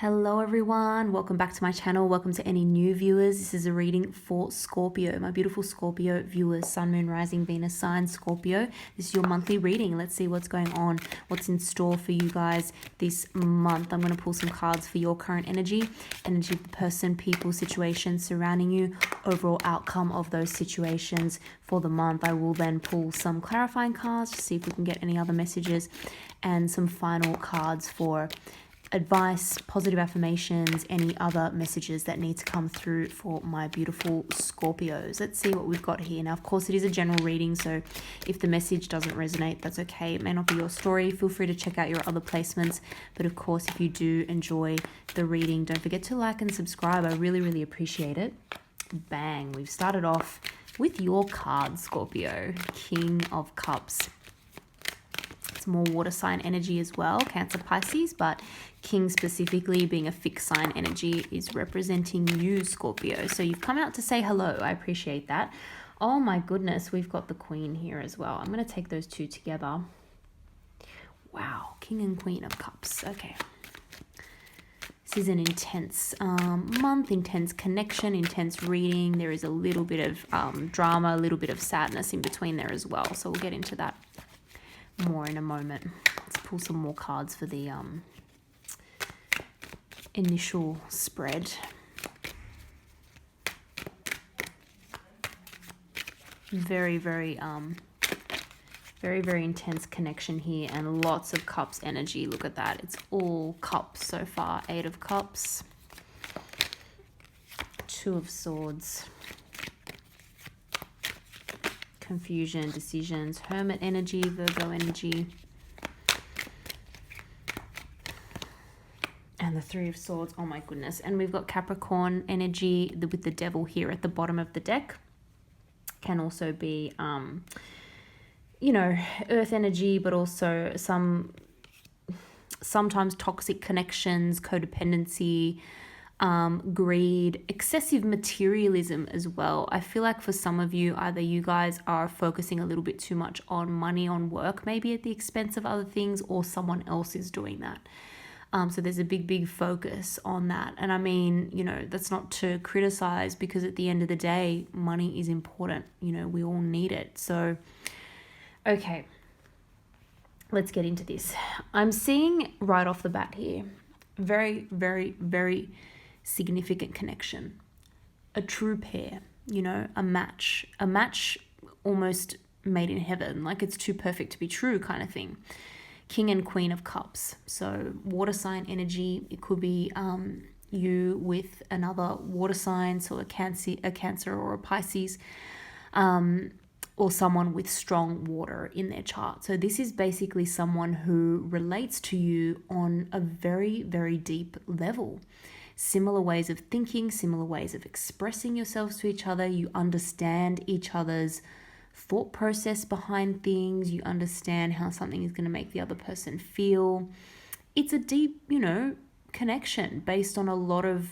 Hello everyone, welcome back to my channel. Welcome to any new viewers. This is a reading for Scorpio, my beautiful Scorpio viewers, Sun, Moon, Rising, Venus sign, Scorpio. This is your monthly reading. Let's see what's going on, what's in store for you guys this month. I'm going to pull some cards for your current energy of the person, people, situations surrounding you, overall outcome of those situations for the month. I will then pull some clarifying cards to see if we can get any other messages and some final cards for advice, positive affirmations, any other messages that need to come through for my beautiful Scorpios. Let's see what we've got here. Now, of course, it is a general reading, so if the message doesn't resonate, that's okay. It may not be your story. Feel free to check out your other placements. But of course, if you do enjoy the reading, don't forget to like and subscribe. I really, really appreciate it. Bang. We've started off with your card, Scorpio, King of Cups. It's more water sign energy as well, Cancer, Pisces, but King specifically being a fixed sign energy is representing you, Scorpio. So you've come out to say hello. I appreciate that. Oh my goodness, we've got the Queen here as well. I'm going to take those two together. Wow, King and Queen of Cups. Okay. This is an intense month, intense connection, intense reading. There is a little bit of drama, a little bit of sadness in between there as well. So we'll get into that more in a moment. Let's pull some more cards for the initial spread. Very, very intense connection here and lots of cups energy. Look at that. It's all cups so far. 8 of Cups, 2 of Swords, confusion, decisions, Hermit energy, Virgo energy, and the 3 of Swords. Oh my goodness. And we've got Capricorn energy with the Devil here at the bottom of the deck. Can also be earth energy, but also sometimes toxic connections, codependency, greed, excessive materialism as well. I feel like for some of you, either you guys are focusing a little bit too much on money, on work, maybe at the expense of other things, or someone else is doing that. So there's a big focus on that. And I mean, that's not to criticize, because at the end of the day, money is important. We all need it. So, okay, let's get into this. I'm seeing right off the bat here, very, very, very significant connection, a true pair, a match almost made in heaven, like it's too perfect to be true kind of thing. King and Queen of Cups, so water sign energy. It could be you with another water sign, so a Cancer or a Pisces, or someone with strong water in their chart. So this is basically someone who relates to you on a very, very deep level. Similar ways of thinking, similar ways of expressing yourselves to each other. You understand each other's thought process behind things. You understand how something is going to make the other person feel. It's a deep, connection based on a lot of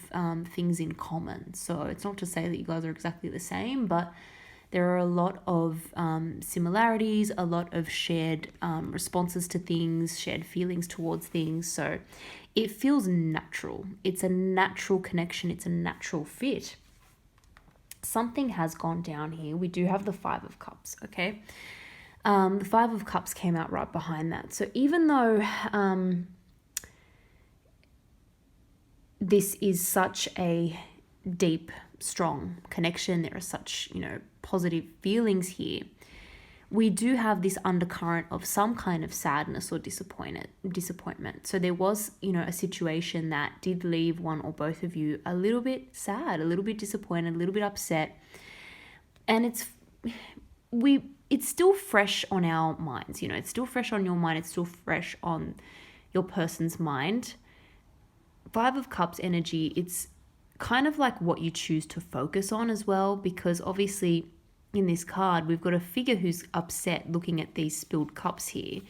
things in common. So it's not to say that you guys are exactly the same, but there are a lot of similarities, a lot of shared responses to things, shared feelings towards things. So it feels natural. It's a natural connection. It's a natural fit. Something has gone down here. We do have the 5 of Cups, okay? The 5 of Cups came out right behind that. So even though this is such a deep, strong connection, there are such, positive feelings here, we do have this undercurrent of some kind of sadness or disappointment. So there was, a situation that did leave one or both of you a little bit sad, a little bit disappointed, a little bit upset. And it's still fresh on our minds, it's still fresh on your mind, it's still fresh on your person's mind. 5 of Cups energy, it's kind of like what you choose to focus on as well, because obviously in this card, we've got a figure who's upset looking at these spilled cups here.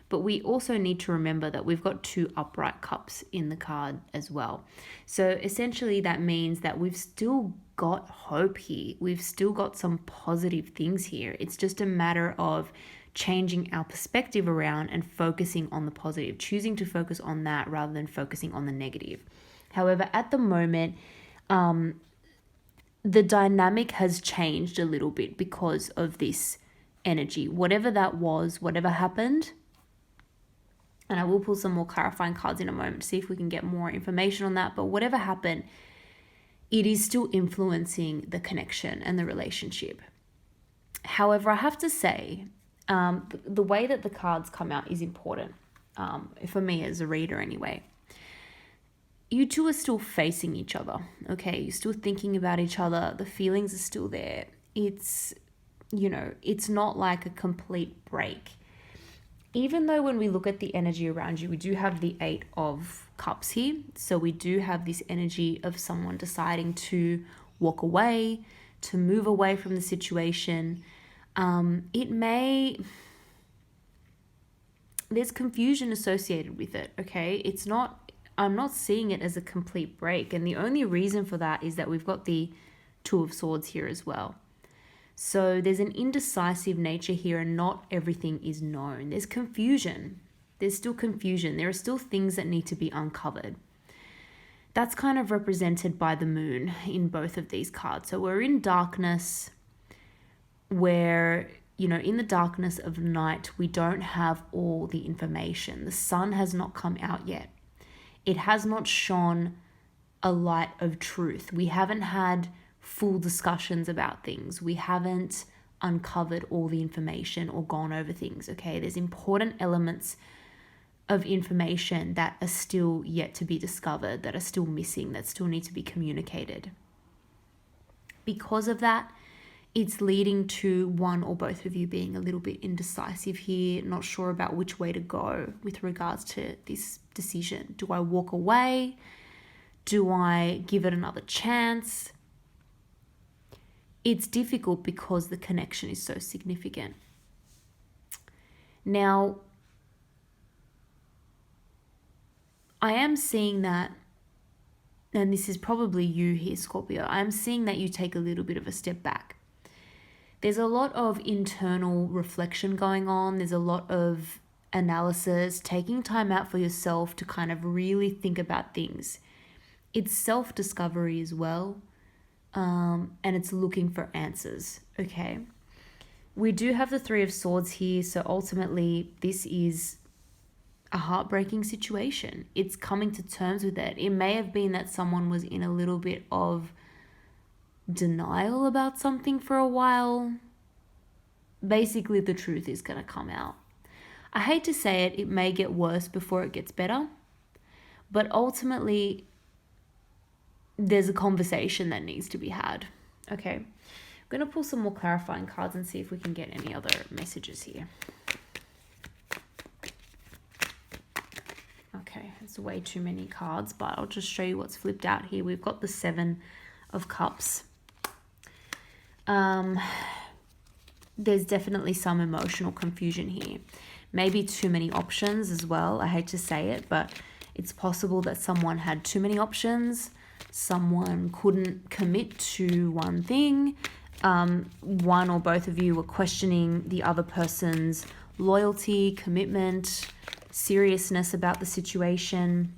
But we also need to remember that we've got 2 upright cups in the card as well. So essentially that means that we've still got hope here. We've still got some positive things here. It's just a matter of changing our perspective around and focusing on the positive, choosing to focus on that rather than focusing on the negative. However, at the moment, the dynamic has changed a little bit because of this energy. Whatever that was, whatever happened, and I will pull some more clarifying cards in a moment to see if we can get more information on that, but whatever happened, it is still influencing the connection and the relationship. However, I have to say, the way that the cards come out is important, for me as a reader anyway. You two are still facing each other, okay? You're still thinking about each other. The feelings are still there. It's, it's not like a complete break. Even though when we look at the energy around you, we do have the 8 of Cups here. So we do have this energy of someone deciding to walk away, to move away from the situation. There's confusion associated with it, okay? I'm not seeing it as a complete break. And the only reason for that is that we've got the 2 of Swords here as well. So there's an indecisive nature here and not everything is known. There's confusion. There's still confusion. There are still things that need to be uncovered. That's kind of represented by the moon in both of these cards. So we're in darkness where, in the darkness of night, we don't have all the information. The sun has not come out yet. It has not shone a light of truth. We haven't had full discussions about things. We haven't uncovered all the information or gone over things, okay? There's important elements of information that are still yet to be discovered, that are still missing, that still need to be communicated. Because of that, it's leading to one or both of you being a little bit indecisive here, not sure about which way to go with regards to this decision. Do I walk away? Do I give it another chance? It's difficult because the connection is so significant. Now, I am seeing that, and this is probably you here, Scorpio, I'm seeing that you take a little bit of a step back. There's a lot of internal reflection going on. There's a lot of analysis, taking time out for yourself to kind of really think about things. It's self-discovery as well. And it's looking for answers, okay? We do have the 3 of Swords here, so ultimately this is a heartbreaking situation. It's coming to terms with it. It may have been that someone was in a little bit of denial about something for a while. Basically, the truth is going to come out. I hate to say it, it may get worse before it gets better, but ultimately, there's a conversation that needs to be had. Okay, I'm going to pull some more clarifying cards and see if we can get any other messages here. Okay, it's way too many cards, but I'll just show you what's flipped out here. We've got the 7 of Cups. There's definitely some emotional confusion here. Maybe too many options as well. I hate to say it, but it's possible that someone had too many options. Someone couldn't commit to one thing. One or both of you were questioning the other person's loyalty, commitment, seriousness about the situation.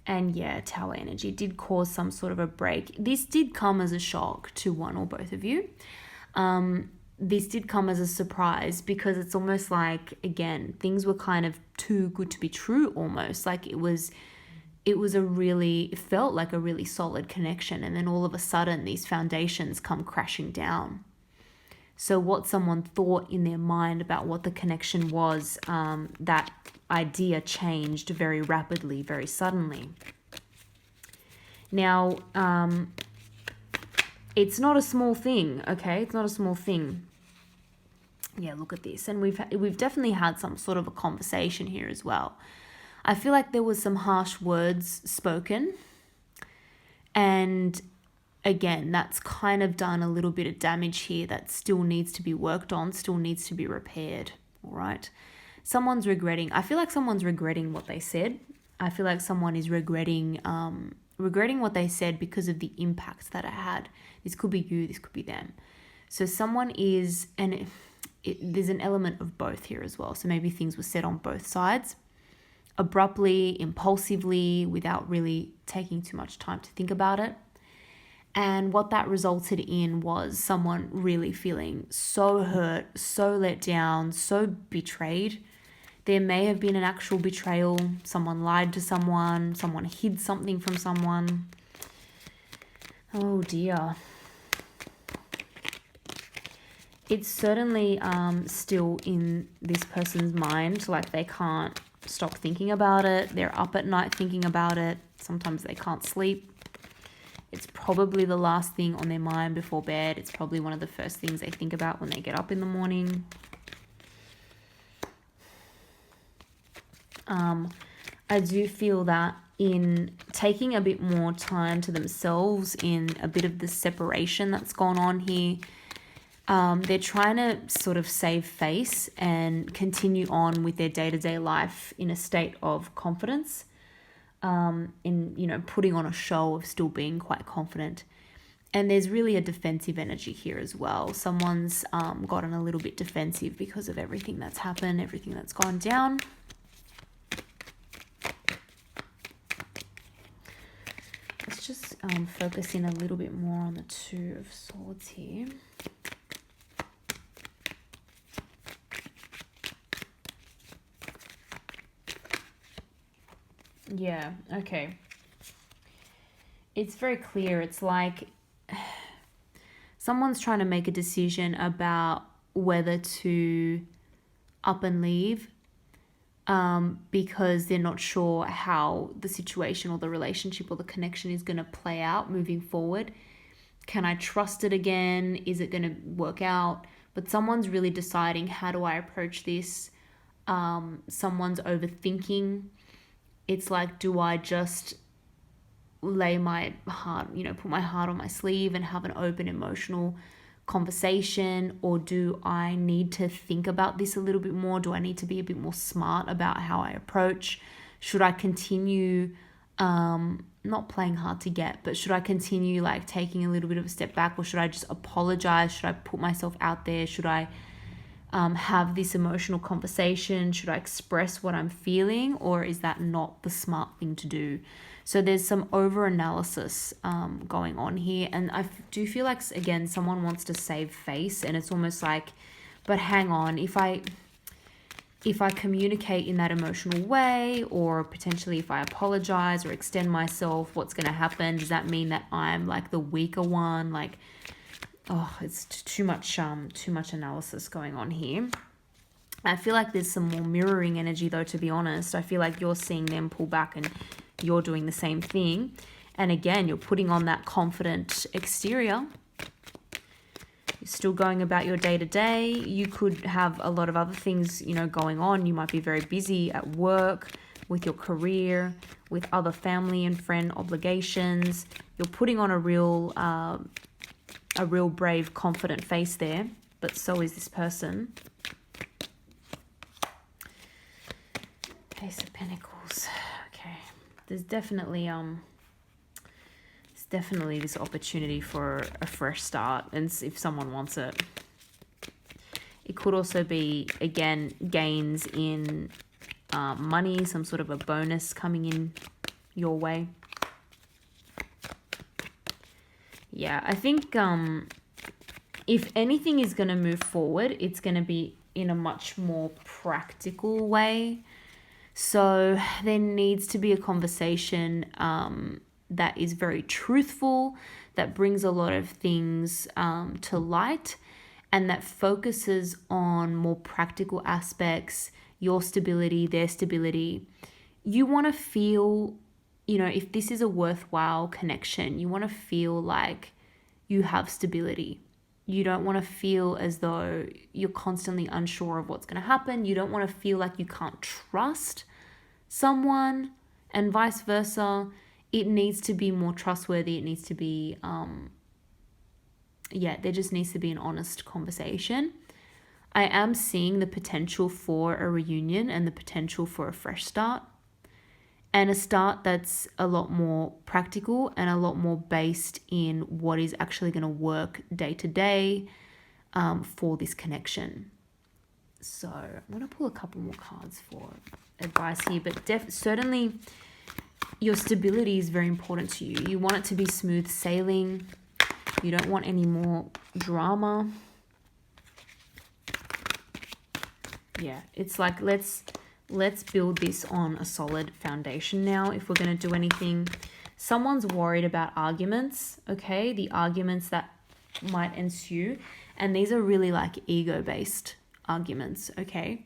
And yeah, Tower energy did cause some sort of a break. This did come as a shock to one or both of you. This did come as a surprise because it's almost like, again, things were kind of too good to be true almost. Like it felt like a really solid connection. And then all of a sudden these foundations come crashing down. So what someone thought in their mind about what the connection was, that idea changed very rapidly, very suddenly. Now, it's not a small thing, okay? It's not a small thing. Yeah, look at this. And we've definitely had some sort of a conversation here as well. I feel like there was some harsh words spoken. And again, that's kind of done a little bit of damage here that still needs to be worked on, still needs to be repaired, all right? Someone's regretting. I feel like someone's regretting what they said. I feel like someone is regretting what they said because of the impact that it had. This could be you, this could be them. So someone is, and there's an element of both here as well. So maybe things were said on both sides, abruptly, impulsively, without really taking too much time to think about it. And what that resulted in was someone really feeling so hurt, so let down, so betrayed. There may have been an actual betrayal. Someone lied to someone hid something from someone. Oh dear. It's certainly still in this person's mind, like they can't stop thinking about it. They're up at night thinking about it. Sometimes they can't sleep. It's probably the last thing on their mind before bed. It's probably one of the first things they think about when they get up in the morning. I do feel that in taking a bit more time to themselves, in a bit of the separation that's gone on here, they're trying to sort of save face and continue on with their day-to-day life in a state of confidence, in putting on a show of still being quite confident. And there's really a defensive energy here as well. Someone's gotten a little bit defensive because of everything that's happened, everything that's gone down. Let's just focus in a little bit more on the Two of Swords here. Yeah, okay. It's very clear. It's like someone's trying to make a decision about whether to up and leave, because they're not sure how the situation or the relationship or the connection is going to play out moving forward. Can I trust it again? Is it going to work out? But someone's really deciding, how do I approach this? Someone's overthinking. It's like, do I just lay my heart, put my heart on my sleeve and have an open emotional conversation? Or do I need to think about this a little bit more? Do I need to be a bit more smart about how I approach? Should I continue, not playing hard to get, but should I continue like taking a little bit of a step back, or should I just apologize? Should I put myself out there? Should I have this emotional conversation? Should I express what I'm feeling, or is that not the smart thing to do? So there's some over-analysis going on here, and I do feel like, again, someone wants to save face, and it's almost like, but hang on, if I communicate in that emotional way, or potentially if I apologize or extend myself, what's going to happen? Does that mean that I'm like the weaker one? Like, oh, it's too much analysis going on here. I feel like there's some more mirroring energy though, to be honest. I feel like you're seeing them pull back and you're doing the same thing. And again, you're putting on that confident exterior. You're still going about your day-to-day. You could have a lot of other things, going on. You might be very busy at work, with your career, with other family and friend obligations. You're putting on a real brave, confident face there, but so is this person. Ace of Pentacles. Okay. There's definitely this opportunity for a fresh start, and if someone wants it. It could also be, again, gains in money, some sort of a bonus coming in your way. Yeah, I think if anything is going to move forward, it's going to be in a much more practical way. So there needs to be a conversation that is very truthful, that brings a lot of things to light, and that focuses on more practical aspects, your stability, their stability. You want to feel, if this is a worthwhile connection, you want to feel like you have stability. You don't want to feel as though you're constantly unsure of what's going to happen. You don't want to feel like you can't trust someone, and vice versa. It needs to be more trustworthy. It needs to be, there just needs to be an honest conversation. I am seeing the potential for a reunion and the potential for a fresh start, and a start that's a lot more practical and a lot more based in what is actually going to work day to day for this connection. So I'm going to pull a couple more cards for advice here, but certainly your stability is very important to you. You want it to be smooth sailing. You don't want any more drama. Yeah, it's like let's build this on a solid foundation now if we're going to do anything. Someone's worried about arguments, okay? The arguments that might ensue. And these are really like ego-based arguments, okay?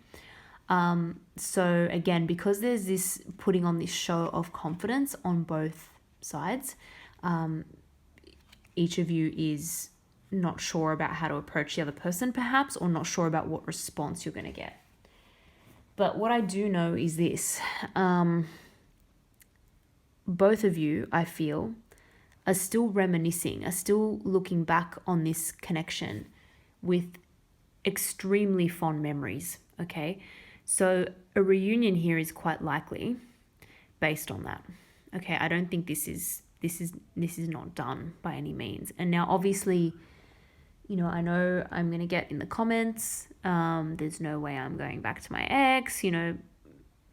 So again, because there's this putting on this show of confidence on both sides, each of you is not sure about how to approach the other person perhaps, or not sure about what response you're going to get. But what I do know is this. Both of you, I feel, are still reminiscing, are still looking back on this connection with extremely fond memories, okay? So a reunion here is quite likely based on that. Okay, I don't think this is not done by any means. And now obviously, you know, I know I'm going to get in the comments, there's no way I'm going back to my ex, you know,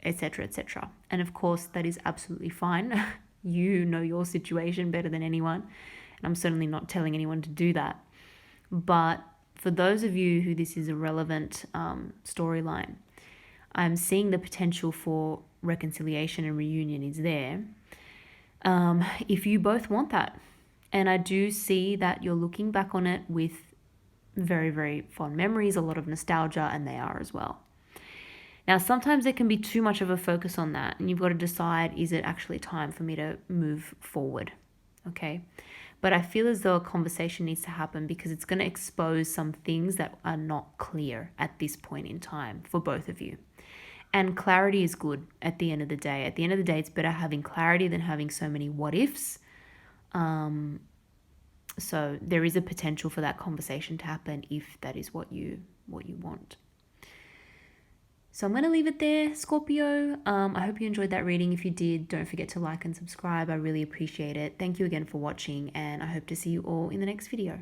etc., etc. And of course, that is absolutely fine. You know your situation better than anyone. And I'm certainly not telling anyone to do that. But for those of you who this is a relevant storyline, I'm seeing the potential for reconciliation and reunion is there. If you both want that. And I do see that you're looking back on it with very, very fond memories, a lot of nostalgia, and they are as well. Now, sometimes there can be too much of a focus on that, and you've got to decide, is it actually time for me to move forward? Okay. But I feel as though a conversation needs to happen because it's going to expose some things that are not clear at this point in time for both of you. And clarity is good at the end of the day. At the end of the day, it's better having clarity than having so many what ifs. So there is a potential for that conversation to happen if that is what you want. So I'm going to leave it there, Scorpio. I hope you enjoyed that reading. If you did, don't forget to like and subscribe. I really appreciate it. Thank you again for watching, and I hope to see you all in the next video.